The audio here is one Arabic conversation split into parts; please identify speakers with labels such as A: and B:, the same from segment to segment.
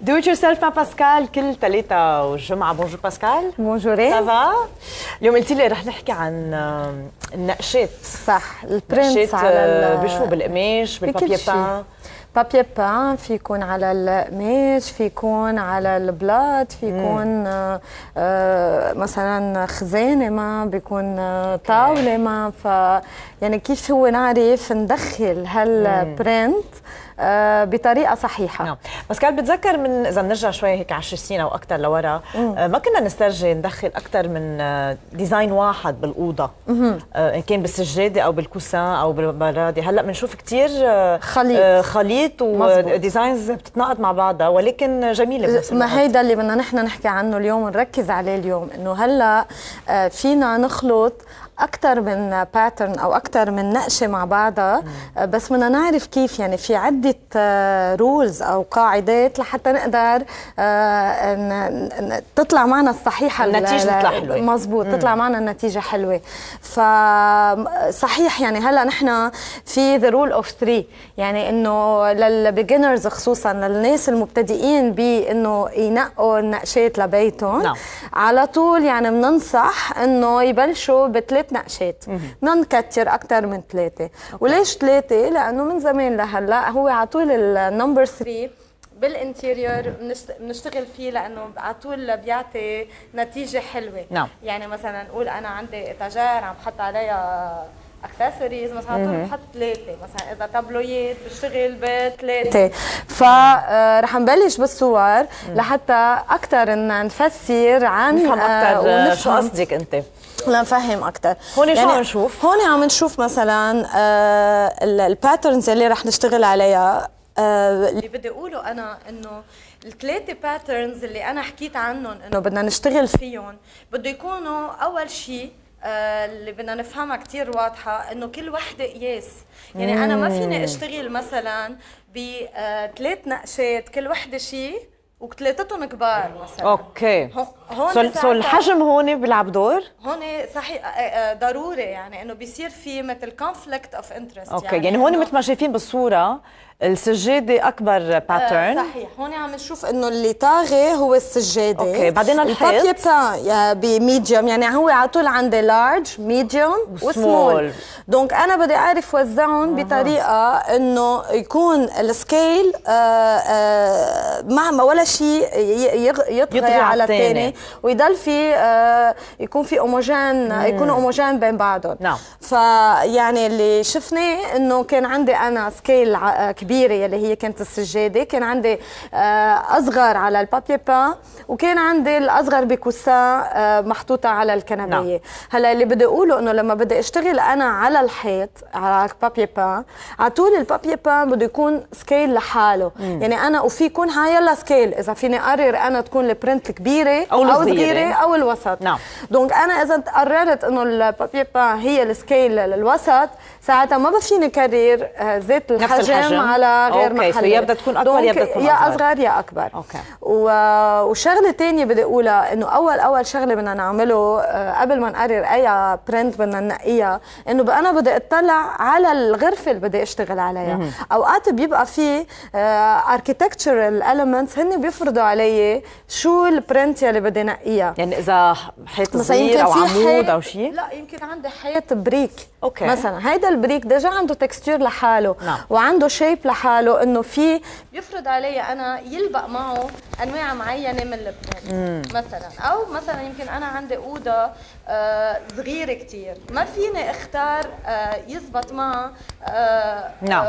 A: Do it yourself مع باسكال كل ثلاثة والجمعة. بونجور باسكال.
B: بونجوري.
A: سافا. اليوم قلتي لي رح نحكي عن النقشات.
B: صح، البرنتس
A: على بشو بالقماش بالبابي بان.
B: بابي بان في يكون على القماش، في يكون على البلاط، في يكون مثلا خزانه ما بيكون طاوله ما. ف يعني كيف هو نعرف ندخل هالبرنت بطريقه صحيحه.
A: نعم. بس كان بتذكر من اذا بنرجع شوي هيك 10 سنين او اكثر لورا، ما كنا نسترجي ندخل اكثر من ديزاين واحد بالاوضه، ان كان بالسجاده او بالكوسان او بالبرادي. هلا بنشوف كثير خليط وديزاينز بتتناقض مع بعضها ولكن جميله بنفس الوقت.
B: ما هيدا اللي بدنا نحن نحكي عنه اليوم ونركز عليه اليوم، انه هلا فينا نخلط أكثر من باترن أو أكثر من نقشة مع بعضها، بس بدنا نعرف كيف. يعني في عدة رولز أو قاعدات لحتى نقدر تطلع معنا الصحيحة،
A: النتيجة تطلع حلوة.
B: مزبوط، تطلع معنا النتيجة حلوة. فصحيح يعني هلا نحن في ذا رول اوف 3، يعني إنه للبيجنرز خصوصا للناس المبتدئين بإنه ينقوا النقشات لبيتهم.
A: نعم.
B: على طول يعني بننصح إنه يبلشوا بثلاث نقشات، بدنا نكتر اكثر من 3. وليش 3؟ لانه من زمان لهلا هو على طول النمبر 3 بالانتيريور بنشتغل فيه، لانه على طول بيعطي نتيجه حلوه.
A: نعم.
B: يعني مثلا نقول انا عندي اتاجير عم بحط عليها اكسسوارز، مثلا على طول بحط 3. مثلا اذا تابلويات بشتغل ب3. فرح نبلش بالصور لحتى اكثر نفسر عن
A: نفهم اكثر شو قصدك انت.
B: لنفهم اكثر.
A: هون
B: يعني
A: شو عم نشوف؟
B: هون عم نشوف مثلا الباترنز اللي رح نشتغل عليها. اللي بدي اقوله انا انه ال3 باترنز اللي انا حكيت عنهم انه بدنا نشتغل فيهم، بده يكونوا اول شيء اللي بدنا نفهمها كثير واضحه، انه كل وحده قياس. يعني انا ما فيني اشتغل مثلا ب3 نقشات كل وحده شيء وثلاثتهم كبار مثلا.
A: اوكي.
B: هون
A: سو الحجم هون بيلعب دور؟
B: هون صحيح ضروري، يعني انه بيصير في مثل كونفليكت اوف انترست.
A: اوكي، يعني هون مثل ما شايفين بالصوره السجاده اكبر باترن.
B: صحيح، هون عم نشوف انه اللي طاغي هو السجاده.
A: اوكي، بعدين الحيط
B: البابي بان بميديوم، يعني هو على طول عندي لارج ميديوم وسمول. دونك انا بدي اعرف وزعهم بطريقه انه يكون السكيل ما ولا شيء يطغى على الثاني، ويضل في يكون في هوموجين، يكونوا هوموجين بين بعضهم.
A: نعم.
B: فيعني اللي شفناه انه كان عندي انا سكيل كبيره يلي هي كانت السجاده، كان عندي اصغر على البابي بان، وكان عندي الاصغر بكوسان محطوطه على الكنبيه. نعم. هلا اللي بدي اقوله انه لما بدي اشتغل انا على الحيط على البابي بان، على طول البابي بان بده يكون سكيل لحاله. يعني انا وفي يكون هاي يلا سكيل، اذا فيني اقرر انا تكون البرنت الكبيره او صغيره او الوسط.
A: نعم.
B: دونك انا اذا قررت انه البابي بان هي السكيل للوسط، ساعتها ما فيني كرر ذات الحجم على غير محل.
A: يا بدها تكون اكبر يا بدها تكون
B: يا اصغر يا اكبر.
A: اوكي.
B: وشغله ثانيه بدي اقولها، انه اول شغله بدنا نعمله قبل ما نقرر اي برنت بدنا ننقيها، انه انا بدي اطلع على الغرفه اللي بدي اشتغل عليها. اوقات بيبقى في اركيتكتشرال اليمنتس هن بيفرضوا علي شو البرنت اللي بدي نقيها.
A: يعني اذا حيط صغير او عمود او شيء،
B: لا يمكن عندي حيط بريك.
A: اوكي.
B: مثلا هيدا البريك ديجا عنده تكستير لحاله.
A: نعم.
B: وعنده شيب لحاله، انه في بيفرض علي انا يلبق معه انواع معينه من البرنت مثلا. او مثلا يمكن انا عندي اوضه صغيره كثير، ما فيني اختار يزبط معها.
A: نعم.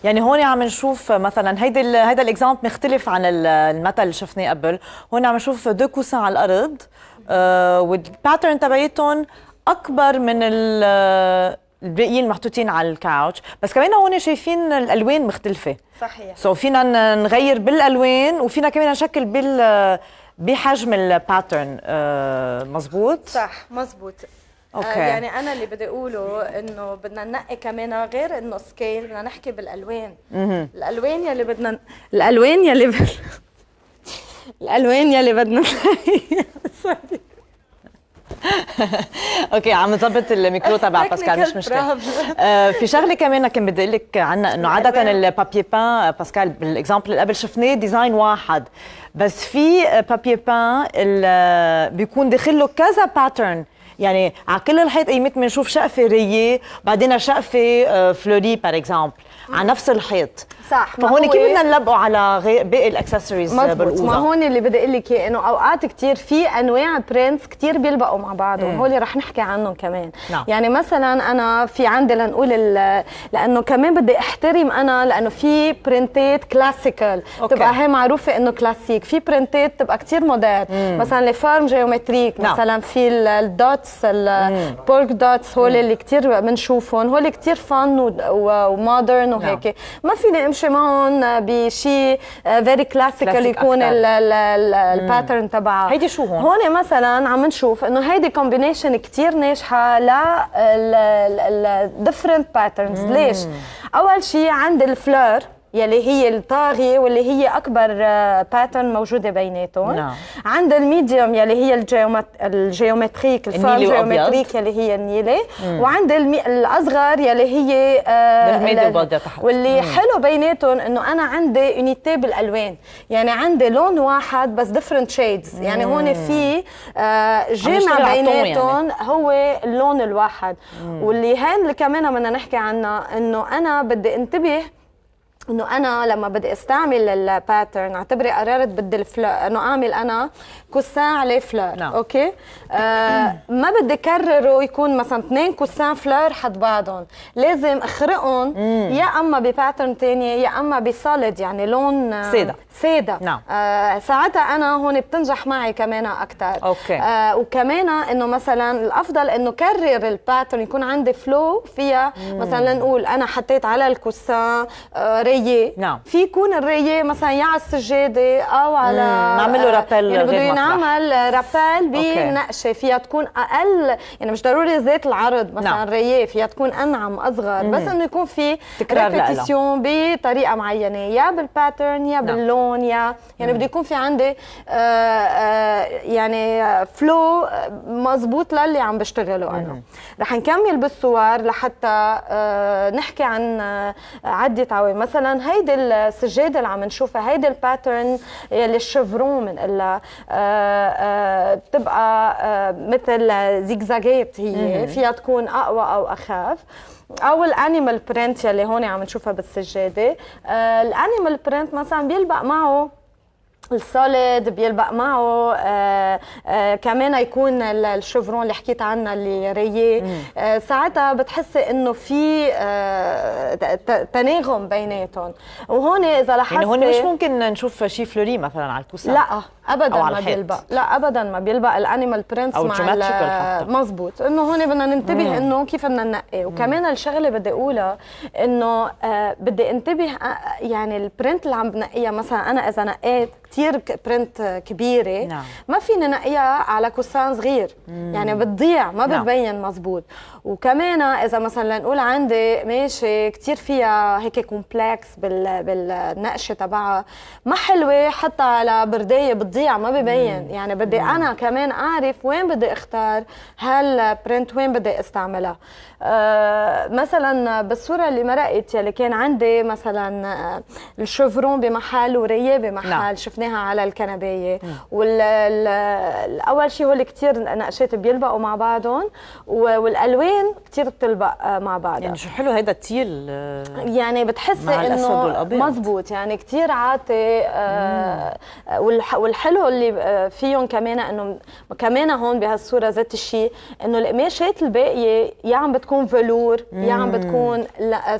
A: يعني هون عم نشوف مثلا هيدا الاكزامبل مختلف عن المثل اللي شفناه قبل. هون عم نشوف 2 كوسان على الارض، والباترن تبعيتهم اكبر من الباقيين محطوطين على الكاوتش، بس كمان هون شايفين الالوان مختلفه.
B: صحيح.
A: فينا نغير بالالوان وفينا كمان نشكل بحجم الباترن. مزبوط؟
B: صح، مزبوط.
A: أوكي.
B: يعني انا اللي بدي اقوله انه بدنا ننقي كمان غير انه سكيل، بدنا نحكي بالالوان. الالوان يلي بدنا الالوان يلي بدنا
A: اوكي عم نظبط الميكرو تبع باسكال مش مشكله. في شغله كمان كان بدي اقول لك عنها انه عاده البابي بان باسكال بالاكزامبل اللي قبل شفناه ديزاين واحد، بس في بابي بان بيكون داخل له كذا باترن، يعني على كل الحيط ايمت بنشوف شقفه رييه بعدين شقفه فلوري بار اكزامبل على نفس الحيط.
B: صح.
A: فهون كيف بدنا نلبقوا على باقي الاكسسوارز بالاوضه؟
B: ما هون اللي بدي اقول لك انه اوقات كثير في انواع برينتس كثير بيلبقوا مع بعضهم، هول رح نحكي عنهم كمان.
A: نعم.
B: يعني مثلا انا في عندي لنقول لانه كمان بدي احترم انا، لانه في برنتات كلاسيكال تبقى هي معروفه انه كلاسيك، في برنتات تبقى كثير مودرن، مثلا الفارم جيومتريك. نعم. مثلا في الدوتس البولك دوتس، هول اللي كثير بنشوفهم، هول كثير فن ومودرن وهيك. ما فيني امشي معهم بشيء فيري كلاسيكال يكون الباترن تبعها.
A: هيدي شو هون؟
B: هون مثلا عم نشوف انه هيدي كومبينيشن كثير ناجحه للديفرنت باترنز. ليش؟ اول شيء عند الفلور يلي هي الطاغية واللي هي أكبر باترن موجودة بيناتهم. نعم. عند الميديوم يلي هي الجيومتريك الفارم جيومتريك يلي هي النيلة. وعند الأصغر يلي هي واللي حلو بيناتهم إنه أنا عندي يونيتي بالألوان، يعني عندي لون واحد بس different shades. يعني هون في جامع بيناتهم يعني. هو اللون الواحد. واللي هين اللي كمان بدنا نحكي عنها إنه أنا بدي انتبه انه انا لما بدي استعمل الباترن اعتبري قررت بدي انه اعمل انا كوسان عليه فلور. نعم. اوكي. ما بدي كرره يكون مثلا 2 كوسان فلور حد بعضهم، لازم اخرقهم يا اما بباترن ثانيه يا اما بسوليد، يعني لون ساده. نعم. ساعتها انا هون بتنجح معي كمان اكثر. اوكي. وكمان انه مثلا الافضل انه كرر الباترن يكون عندي فلو فيها. مثلا نقول انا حطيت على الكوسان رييه. نعم. في يكون الرييه مثلا يا على السجاده او على
A: نعمل له رابيل،
B: يعني بده ينعمل رابيل بنقشه فيها تكون اقل، يعني مش ضروري زيت العرض مثلا. نعم. الرييه فيها تكون انعم اصغر، بس انه يكون في ريبيتيشن بطريقه معينه يا بالباترن يا باللون يا يعني بده يكون في عندي يعني فلو مزبوط للي عم بشتغله انا. رح نكمل بالصور لحتى نحكي عن عدة عوامل. مثلا هيدي السجاده اللي عم نشوفها، هيدي الباترن اللي الشفرون من بتبقى مثل زيكزاجات، هي فيها تكون اقوى او اخف. او الانيمال برنت يلي هون عم نشوفها بالسجاده. الانيمال برنت مثلا بيلبق معه السوليد، بيلبق معه كمان يكون الشفرون اللي حكيت عنها اللي رييه. ساعتها بتحسي انه في تناغم بيناتهم. وهون اذا لاحظتي
A: يعني هون مش ممكن نشوف شي فلوري مثلا على الكوسان؟
B: لا ابدا ما بيلبق، لا ابدا ما بيلبق الانيمال برنتس مع مزبوط. انه هون بدنا ننتبه انه كيف بدنا ننقي. وكمان الشغله بدي اقولها انه بدي انتبه يعني البرنت اللي عم بنقيها. مثلا انا اذا نقيت كثير برنت كبيره، نعم. ما فيني نقيها على كوسان صغير، يعني بتضيع ما بتبين مزبوط. وكمان اذا مثلا نقول عندي ماشي كثير فيها هيك كومبلكس بالنقشه تبعها ما حلوه، حتى على بردايه بتضيع ما ببين. يعني بدي انا كمان اعرف وين بدي اختار هالبرنت وين بدي استعملها. مثلا بالصوره اللي مرقت يلي كان عندي مثلا الشفرون بمحل وريه بمحل. نعم. شفناها على الكنبايه. والاول شيء هول كثير نقشات بيلبقوا مع بعضهم، والالوان كثير بتلبق مع بعضها.
A: يعني شو حلو هيدا التيل،
B: يعني بتحسي انه مزبوط، يعني كثير عاطي. والحلو اللي فيهم كمان انه كمان هون بهالصوره ذات الشيء انه القماشات الباقيه يا عم بتكون فلور يا عم بتكون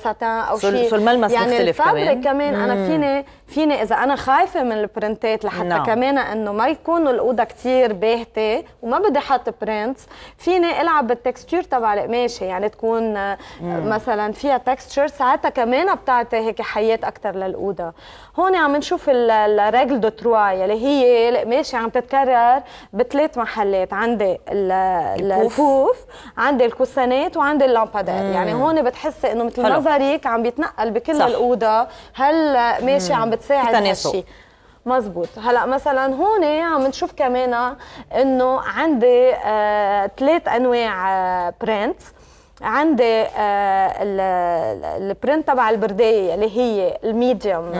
B: ساتان او شيء،
A: الملمس
B: يعني
A: مختلف
B: كمان انا فيني اذا انا خايفه من البرنتات لحتى نعم. كمان انه ما يكونوا الاوضه كثير باهته وما بدي احط برنتس، فيني العب بالتكستشر تبع القماشه، يعني تكون مثلا فيها تكستشر، ساعتها كمان بتعطي هيك حياه اكثر للاوضه. هون عم نشوف الريغل دو تروا يلي هي القماشه عم تتكرر بثلاث محلات، عندي الكوف، عندي الكوسانات، وعندي اللامبادير. يعني هون بتحسي انه مثل نظرك عم بيتنقل بكل الاوضه، هل ماشي عم بتساعد هالشيء مزبوط. هلا مثلا هون عم نشوف كمان انه عندي 3 انواع برنت. عندي البرنت تبع البردايه اللي هي الميديوم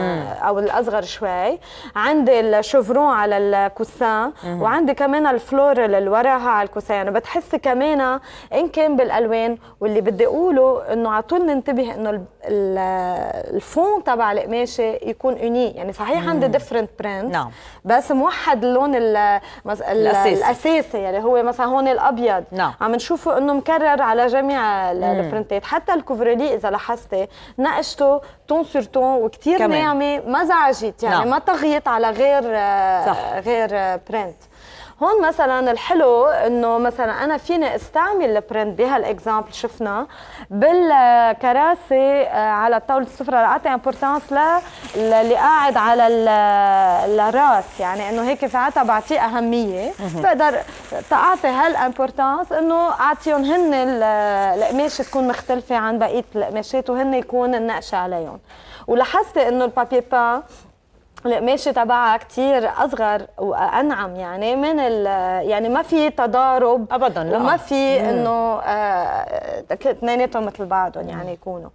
B: او الاصغر شوي، عندي الشوفرون على الكوسان، وعندي كمان الفلورال اللي وراها على الكوسان. يعني بتحسي كمان ان كان بالالوان، واللي بدي اقوله انه على طول ننتبه انه الفون تبع القماشه يكون يونيك. يعني صحيح عندي ديفرنت برنت
A: نعم،
B: بس موحد اللون الاساسي يعني هو مثلا هون الابيض.
A: نعم.
B: عم نشوفه انه مكرر على جميع البرنتات. حتى الكوفرولي اذا لاحظتي نقشته تون سور تون وكثير ناعمه، ما زعجت يعني. نعم. ما طغيت على غير برنت. هون مثلا الحلو انه مثلا انا فيني استعمل البرنت بهالاكزامبل شفنا بالكراسي على طاوله السفره، اعطي امبورتانس اللي قاعد على الراس. يعني انه هيك ساعتها بعطيه اهميه. بقدر تعطي هالامبورتانس انه اعطيهم هن القماشه تكون مختلفه عن بقيه القماشات وهن يكون النقشه عليهم. ولاحظتي انه البابي بان القماشه تبعها كثير اصغر وانعم، يعني من يعني ما في تضارب ابدا، لا. وما في انه اثنيناتهم مثل بعضهم يعني يكونوا.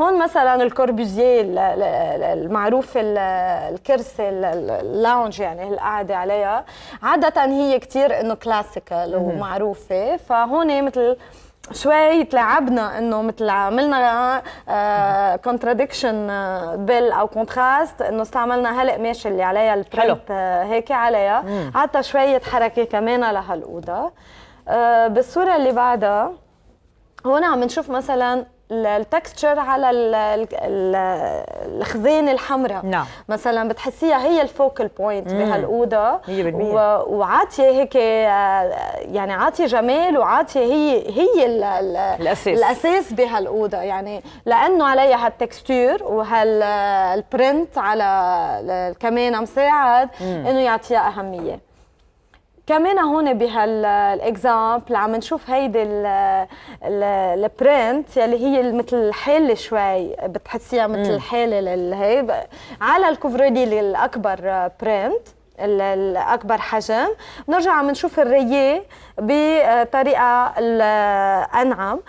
B: هون مثلا الكوربوزيه المعروف الكرسي اللاونج يعني القعده عليها عاده هي كثير انه كلاسيكال ومعروفه. فهون مثل شوي تلعبنا انه مثل عملنا كونتراديكشن بال او كونتراست، انه استعملنا هالقماشه اللي عليها البرنت هيك عليها، حتى شويه حركه كمان لهالاوضه. بالصوره اللي بعدها هون عم نشوف مثلا التكستشر على الخزانه الحمراء. نعم. مثلا بتحسيها هي الفوكل بوينت بهالاوضه، وعاطيه هيك يعني عاطيه جمال، وعاطيه هي الاساس بهالاوضه. يعني لانه عليها هالتكستور وهالبرنت على كمان مساعد انه يعطيها اهميه. كمان هون بهالاكزامبل عم نشوف هيدي البرنت يلي هي مثل الحاله شوي، بتحسيها مثل الحاله هي على الكوفرولي الاكبر برنت الاكبر حجم. بنرجع عم نشوف الرييه بطريقه الانعم،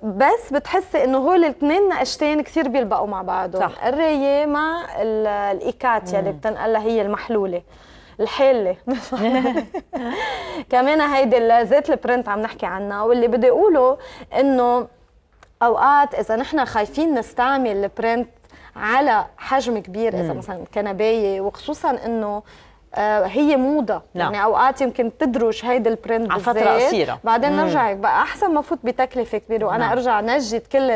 B: بس بتحسي انه هول الاثنين نقشتين كثير بيلبقوا مع بعضهم. الرييه مع الايكات يلي بتنقلها هي المحلوله الحله. كمان هيدي ذات البرنت عم نحكي عنها. واللي بدي اقوله انه اوقات اذا نحن خايفين نستعمل البرنت على حجم كبير، اذا مثلا كنبايه، وخصوصا انه هي موضه. نعم. يعني اوقات يمكن تدرج هيدي البرنت
A: على فتره قصيره،
B: بعدين نرجع بقى احسن ما فوت بتكلفه كبيره وانا ارجع نجد كل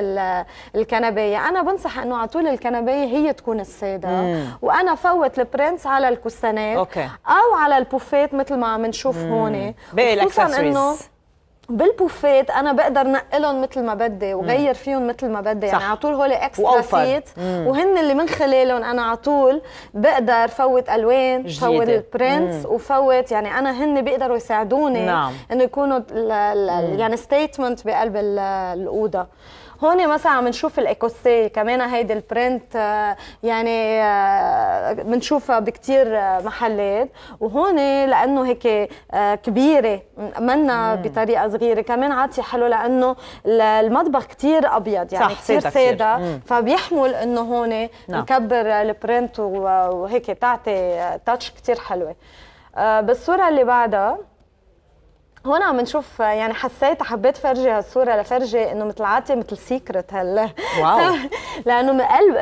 B: الكنبايه. انا بنصح انه على طول الكنبايه هي تكون الساده، وانا فوت البرنتس على الكستانات او على البوفات مثل ما عم نشوف هون. خصوصا انه بالبوفات انا بقدر نقلهم مثل ما بدي وغير فيهم مثل ما بدي. يعني على طول هول اكسترا سيت، وهن اللي من خلالهم انا على طول بقدر فوت الوان، فوت البرنتس، وفوت يعني انا هن بيقدروا يساعدوني. نعم. انه يكونوا يعني ستيتمنت بقلب الاوضه. هون مثلا عم نشوف الايكوسي كمان هيدي البرنت، يعني بنشوفها بكتير محلات. وهون لانه هيك كبيره منا بطريقه صغيره، كمان عاطيه حلو لانه المطبخ كتير ابيض يعني كتير ساده، فبيحمل انه هون نكبر البرنت وهيك تعطي تاتش كتير حلوه. بالصوره اللي بعدها هون عم نشوف، يعني حبيت فرجي هالصوره لفرجي انه مثل عاطيه مثل سيكرت واو. لانه من قلب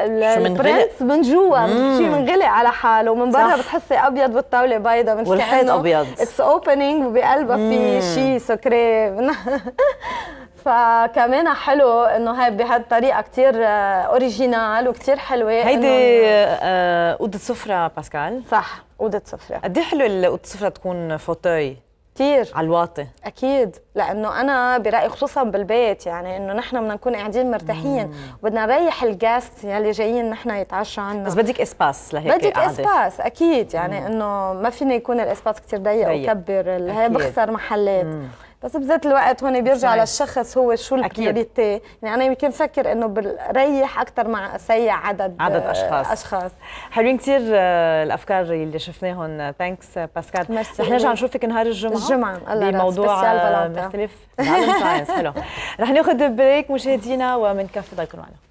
B: البرنس من جوا شيء منغلق على حاله، ومن برا بتحسي ابيض والطاوله بيضاء،
A: والحيط ابيض،
B: اتس اوبننج وبقلبها في شيء سكري. فكمان حلو انه هاي بهالطريقه كتير اوريجينال وكتير حلوه.
A: هيدي اوضه سفره باسكال؟
B: صح، اوضه سفره.
A: قد ايه حلو اوضه السفره تكون فوتوي
B: كتير
A: على الواطي؟ اكيد،
B: لانه انا برايي خصوصا بالبيت يعني انه نحن بدنا نكون قاعدين مرتاحين وبدنا نريح الجاست يلي جايين نحن يتعشوا عنا،
A: بس بدك اسباس لهيك
B: بدك قاعدة. اسباس اكيد، يعني انه ما فيني يكون الاسباس كتير ضيق وكبر، هي بخسر محلات. بس بذات الوقت هون بيرجع
A: nice.
B: للشخص هو شو البريوريتي. يعني انا يمكن فكر انه بريح اكثر مع اسيع عدد اشخاص.
A: حلوين كثير الافكار اللي شفناهم. ثانكس باسكال. رح نرجع نشوفك نهار الجمعه بموضوع مختلف. حلو. رح ناخذ بريك مشاهدينا ومنكفي. ضلكم معنا.